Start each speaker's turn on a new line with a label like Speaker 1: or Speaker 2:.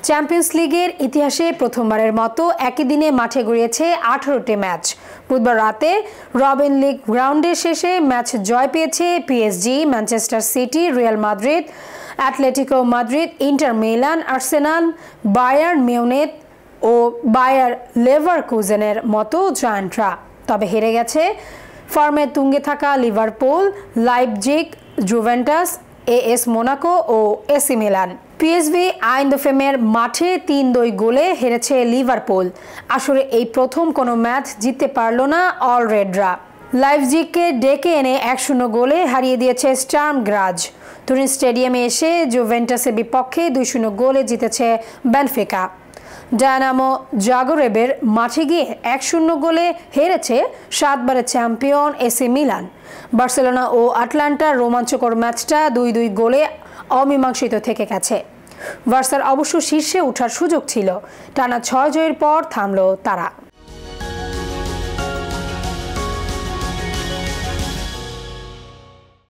Speaker 1: Champions লিগের ইতিহাসে প্রথমবারের মতো একই দিনে মাঠে গড়িয়েছে 18টি ম্যাচ। বুধবার রাতে রবিন লিগ গ্রাউন্ডে শেষে ম্যাচ জয় পেয়েছে PSG, Manchester City, Real Madrid, Atletico Madrid, Inter Milan, Arsenal, Bayern Munich ও বায়ার লেভারকুজেনের মতো জায়ান্টরা। তবে হেরে গেছে ফর্মের তুঙ্গে থাকা Liverpool, Leipzig, Juventus, AS Monaco ও এসি মিলান। পিএসভি আইন্দোফেনের মাঠে 3-2 গোলে হেরেছে লিভারপুল। আসলে এই প্রথম কোনো ম্যাচ জিততে পারল না অলরেডরা। লাইপজিগকে ডেকে এনে 1-0 গোলে হারিয়ে দিয়েছে স্টার্ম গ্রাজ। তুরিন স্টেডিয়ামে এসে জুভেন্টাসের বিপক্ষে 2-0 গোলে জিতেছে বেনফিকা। ডায়নামো জাগরেবের মাঠে গিয়ে 1-0 গোলে হেরেছে 7 বারের চ্যাম্পিয়ন এসি মিলান। বার্সেলোনা ও আটলান্টার রোমাঞ্চকর ম্যাচটা 2-2 গোলে অমীমাংসিত থেকে গেছে। বার্সার অবশ্য শীর্ষে ওঠার সুযোগ ছিল, টানা 6 জয়ের পর থামল তারা।